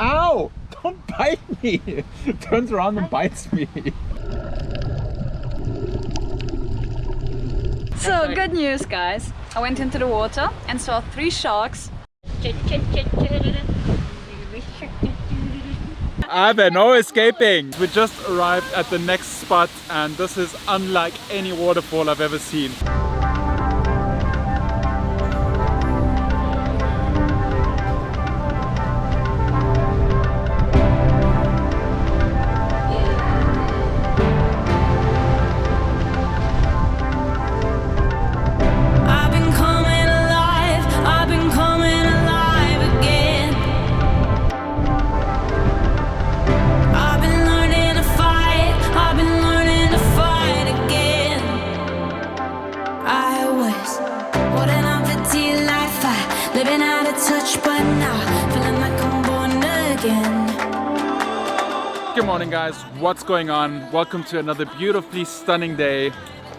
Ow! Don't bite me! Turns around and bites me. So good news, guys. I went into the water and saw 3 sharks. No escaping! We just arrived at the next spot and this is unlike any waterfall I've ever seen. Good morning guys, what's going on? Welcome to another beautifully stunning day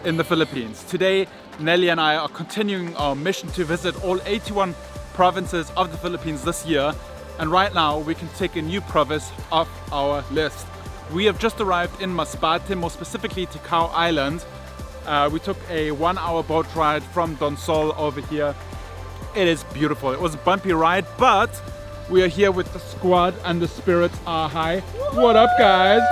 in the Philippines. Today, Nelly and I are continuing our mission to visit all 81 provinces of the Philippines this year. And right now, we can take a new province off our list. We have just arrived in Masbate, more specifically Ticao Island. We took a 1-hour boat ride from Donsol over here. It is beautiful. It was a bumpy ride, but we are here with the squad and the spirits are high. What up, guys?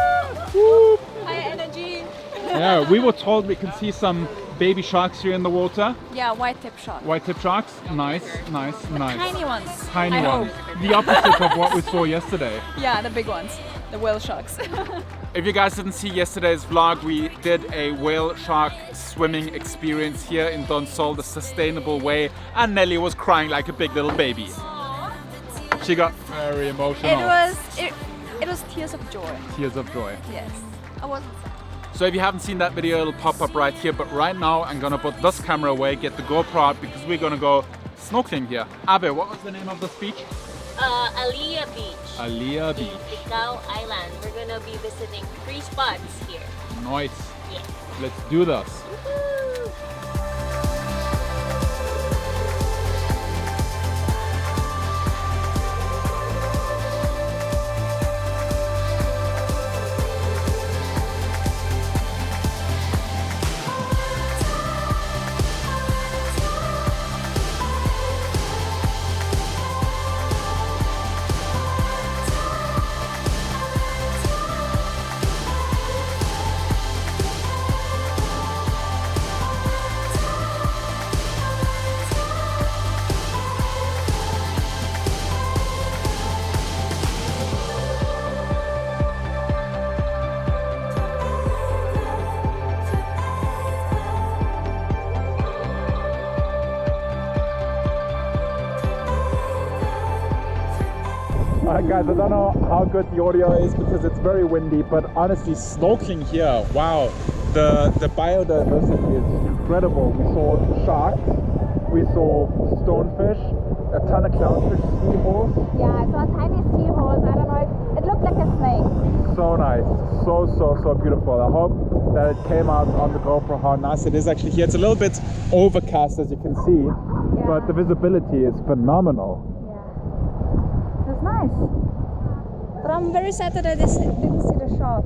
Woo! High energy. Yeah, we were told we can see some baby sharks here in the water. Yeah, white tip shark. White tip sharks? Nice, nice, nice. Tiny ones. Tiny I ones. hope. The opposite of what we saw yesterday. Yeah, the big ones. The whale sharks. If you guys didn't see yesterday's vlog, we did a whale shark swimming experience here in Donsol the sustainable way, and Nelly was crying like a big little baby. She got very emotional. It was tears of joy. Tears of joy. Yes. I wasn't sad. So if you haven't seen that video, it'll pop up right here. But right now, I'm gonna put this camera away, get the GoPro out, because we're gonna go snorkeling here. Abe, what was the name of this beach? Aliyah Beach. Aliyah Beach. In Ticao Island. We're gonna be visiting 3 spots here. Nice. Yes. Let's do this. Woohoo! Alright guys, I don't know how good the audio is because it's very windy, but honestly, snorkeling here, wow, the biodiversity is incredible. We saw sharks, we saw stonefish, a ton of clownfish, seahorse. Yeah, I saw a tiny seahorse. I don't know. It looked like a snake. So nice, so beautiful. I hope that it came out on the GoPro how nice it is actually here. It's a little bit overcast as you can see, but the visibility is phenomenal. It's nice. But I'm very sad that I didn't see the shark.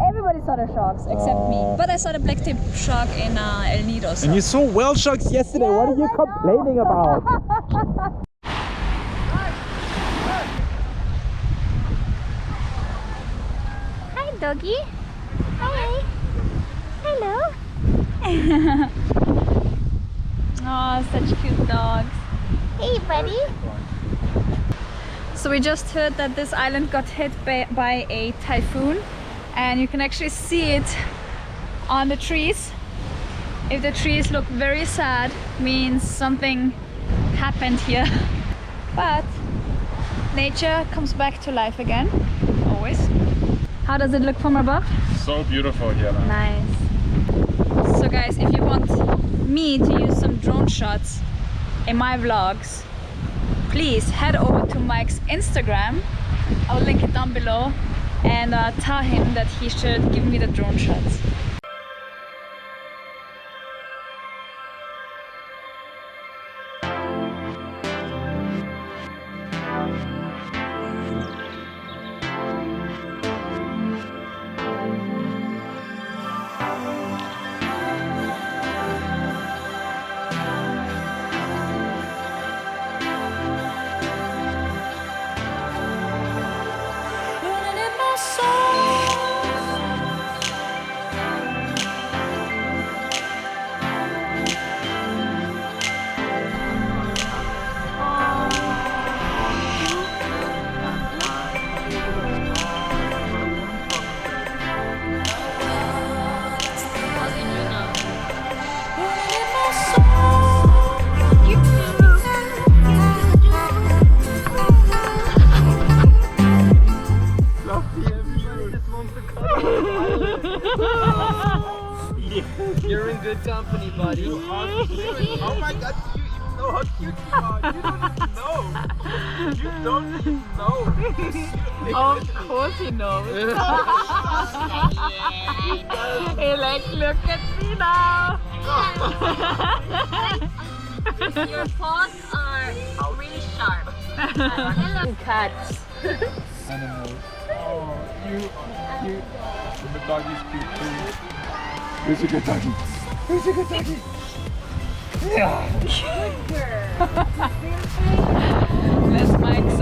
Everybody saw the sharks except me. But I saw the black tip shark in El Nido. So. And you saw whale sharks yesterday. What are you complaining about? Hi, doggy. Hi. Hello. Oh, such cute dogs. Hey, buddy. So we just heard that this island got hit by a typhoon, and you can actually see it on the trees. If the trees look very sad, means something happened here. But nature comes back to life again, always. How does it look from above? So beautiful here. Nice. So guys, if you want me to use some drone shots in my vlogs, please head over to Mike's Instagram. I'll link it down below, and tell him that he should give me the drone shots. good company, buddy. You are literally, oh my god, do you even know how cute you are? You don't even know. You don't even know. Of course he knows. He like, look at me now. Your paws are really sharp. I love cats. Animals. Oh, you. And the doggy's cute too. Who's a good doggy? Who's a good doggy? Yeah. That's Mike's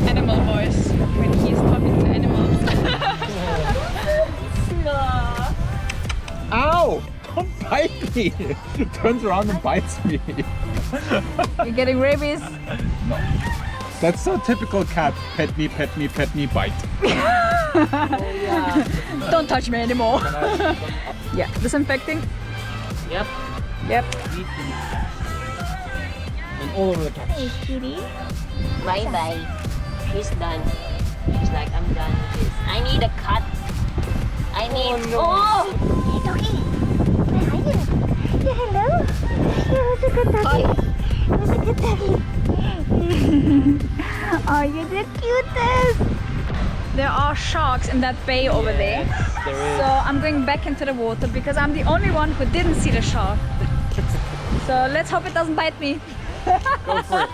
animal voice when he's talking to animals. Ow! Don't bite me! Turns around and bites me. You're getting rabies. That's so typical cat. Pet me, pet me, pet me, bite. Don't touch me anymore. Yeah, disinfecting. Yep. Yep. And all over the cat. Hey, kitty. Bye bye. She's done. She's like, I'm done with this. I need a cut. I need. Oh! Hey, doggy. Where are you? Yeah, hello. You're a good doggy. You're a good doggy. Oh, you're the cutest. There are sharks in that bay over there. There is. So I'm going back into the water because I'm the only one who didn't see the shark. So let's hope it doesn't bite me. Go for it.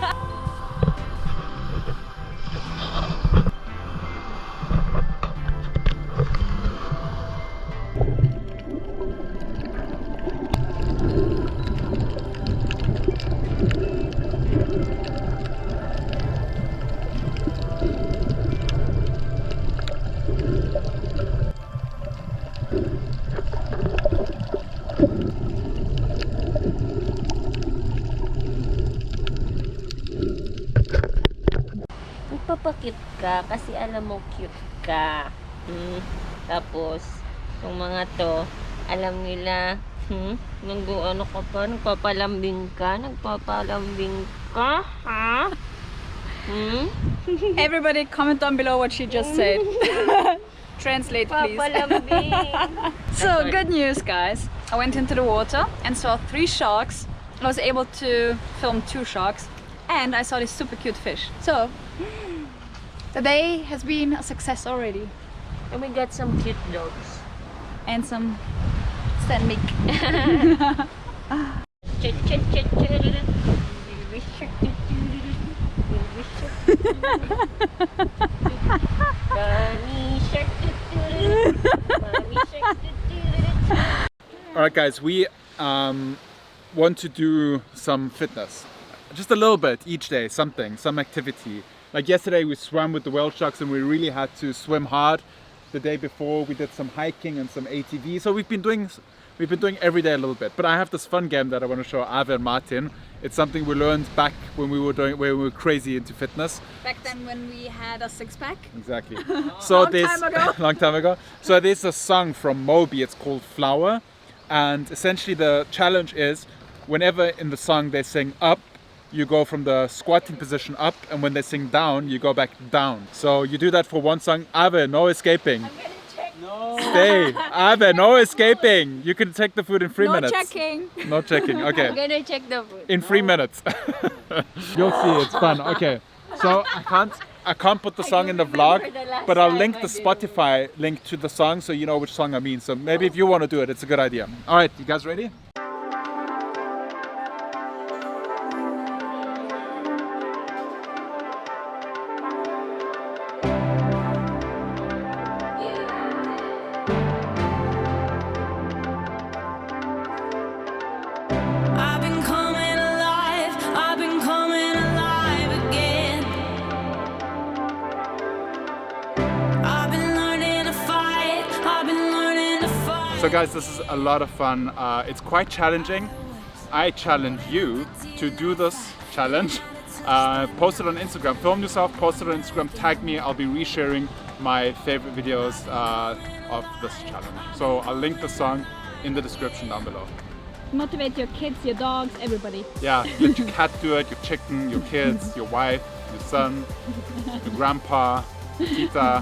Magpapakit ka kasi alam mo cute ka. Tapos, yung mga to, alam nila, nag-ano ka pa, nagpapalambing ka, ha? Everybody comment down below what she just said. Translate please. Papalambing. So good news guys. I went into the water and saw 3 sharks. I was able to film 2 sharks and I saw this super cute fish. So the day has been a success already. And we got some cute dogs. And some stand milk. Alright guys, we want to do some fitness. Just a little bit each day, something, some activity. Like yesterday we swam with the whale sharks and we really had to swim hard. The day before we did some hiking and some ATV. So we've been doing every day a little bit. But I have this fun game that I want to show Ave and Martin. It's something we learned back when we were crazy into fitness. Back then when we had a 6-pack. Exactly. So long time ago. So there's a song from Moby, it's called Flower. And essentially the challenge is whenever in the song they sing up, you go from the squatting position up, and when they sing down, you go back down. So you do that for one song. Ave, no escaping. I'm gonna check. No. Stay. Ave, no escaping. You can take the food in 3 minutes. No checking. No checking. I'm Okay. gonna check the food. In 3 minutes. You'll see. It's fun. Okay. So I can't put the song in the vlog, but I'll link the Spotify link to the song so you know which song I mean. So maybe if you want to do it, it's a good idea. All right, you guys ready? So guys, this is a lot of fun. It's quite challenging. I challenge you to do this challenge. Post it on Instagram. Film yourself, post it on Instagram, tag me. I'll be resharing my favorite videos of this challenge. So I'll link the song in the description down below. Motivate your kids, your dogs, everybody. Yeah, let your cat do it, your chicken, your kids, your wife, your son, your grandpa, Tita,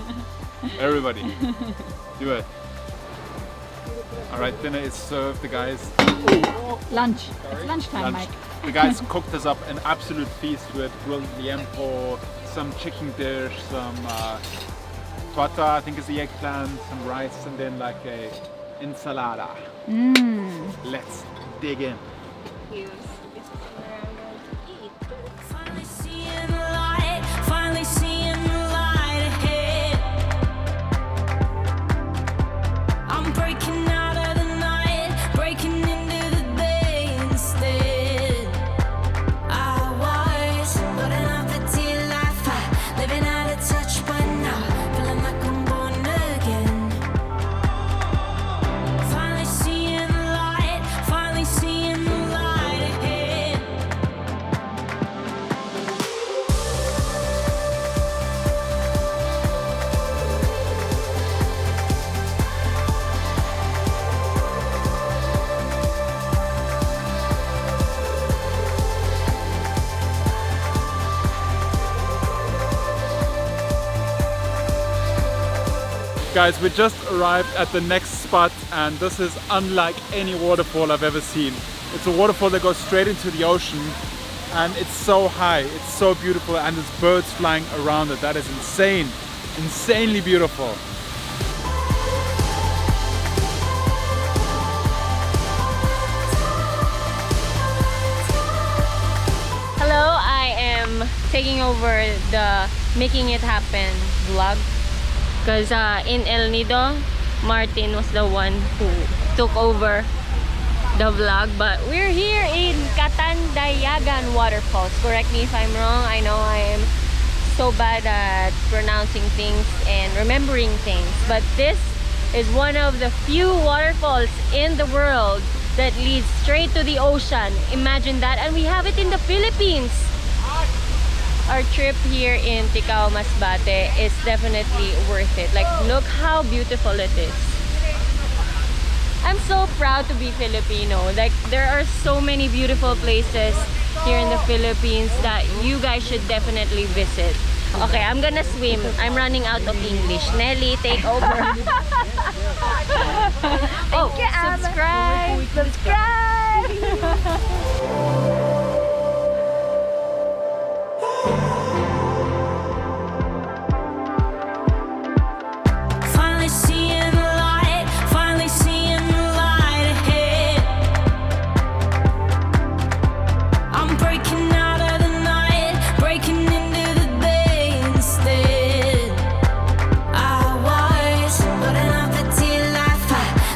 everybody. Do it. All right, dinner is served, the guys. Lunch. It's lunchtime, Lunch. Mike. The guys cooked us up an absolute feast with grilled liempo, some chicken dish, some torta, I think is the eggplant, some rice, and then like a ensalada. Let's dig in. Finally seeing the light, finally seeing the light ahead. I'm breaking out of the night, breaking into the day instead. I was loading up the tea life, living out of touch, but now feeling like I'm born again. Finally seeing the light, finally seeing the light ahead. Guys, we just arrived at the next spot, and this is unlike any waterfall I've ever seen. It's a waterfall that goes straight into the ocean, and it's so high, it's so beautiful, and there's birds flying around it. That is insane, insanely beautiful. Hello, I am taking over the Making It Happen vlog. Because in El Nido, Martin was the one who took over the vlog. But we're here in Catandayagan Waterfalls. Correct me if I'm wrong. I know I am so bad at pronouncing things and remembering things. But this is one of the few waterfalls in the world that leads straight to the ocean. Imagine that. And we have it in the Philippines. Our trip here in Ticao Masbate is definitely worth it. Like, look how beautiful it is. I'm so proud to be Filipino. Like, there are so many beautiful places here in the Philippines that you guys should definitely visit. Okay, I'm gonna swim. I'm running out of English. Nelly, take over. Oh, subscribe! Subscribe! Finally seeing the light, finally seeing the light ahead. I'm breaking out of the night, breaking into the day instead. I was loading up the tea life,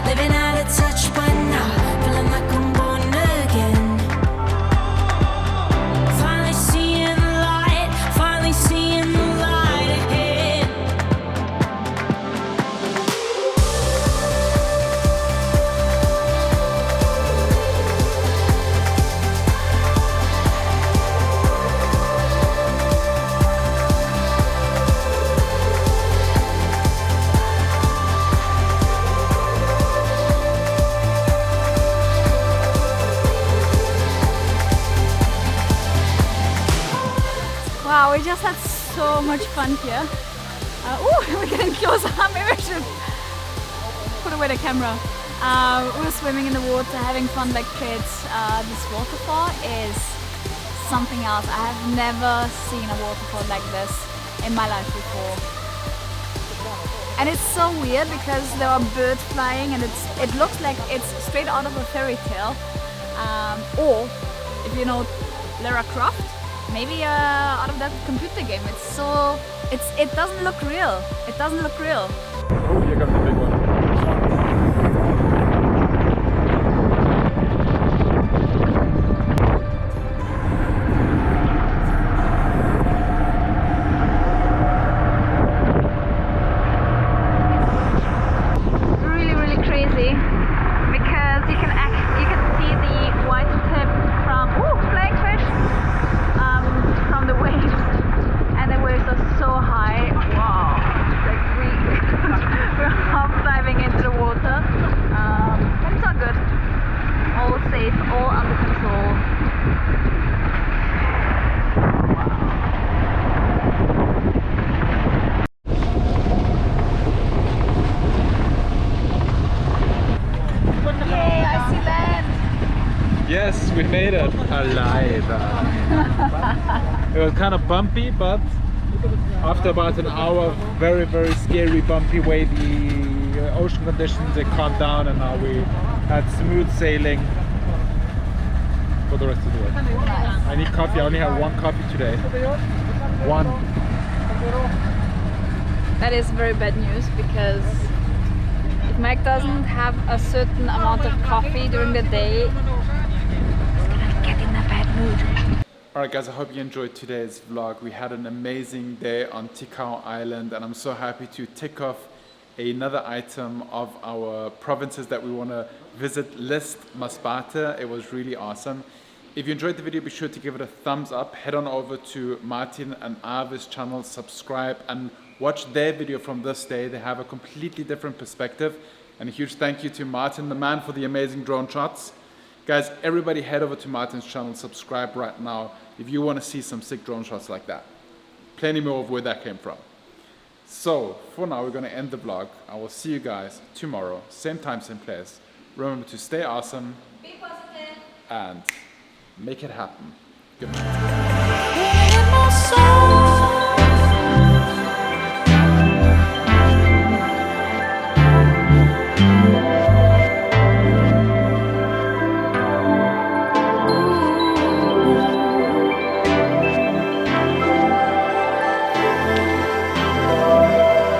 living out of touch, but now feeling like I'm born again. Finally seeing the light, finally seeing the light ahead. Wow, we just had so much fun here. We're getting closer. Maybe I should put away the camera. We were swimming in the water, having fun like kids. This waterfall is something else. I have never seen a waterfall like this in my life before. And it's so weird because there are birds flying, and it looks like it's straight out of a fairy tale. Or if you know Lara Croft, maybe out of that computer game. It doesn't look real. It doesn't look real. Oh, here comes the big one. Really, really crazy because you can see the white tip from flagfish from the waves, and the waves are so high. Wow, it's like we're We made it alive. It was kind of bumpy, but after about an hour, very, very scary bumpy way, the ocean conditions, they calmed down, and now we had smooth sailing for the rest of the way. I need coffee. I only have one coffee today. One. That is very bad news, because if Mike doesn't have a certain amount of coffee during the day, he's gonna get in a bad mood. Alright guys, I hope you enjoyed today's vlog. We had an amazing day on Ticao Island, and I'm so happy to tick off another item of our provinces that we want to visit list, Masbate. It was really awesome. If you enjoyed the video, be sure to give it a thumbs up. Head on over to Martin and Arve's channel, subscribe and watch their video from this day. They have a completely different perspective. And a huge thank you to Martin, the man, for the amazing drone shots. Guys, everybody head over to Martin's channel, subscribe right now if you want to see some sick drone shots like that. Plenty more of where that came from. So, for now, we're going to end the vlog. I will see you guys tomorrow, same time, same place. Remember to stay awesome. Be positive. And make it happen. Good night. In my soul.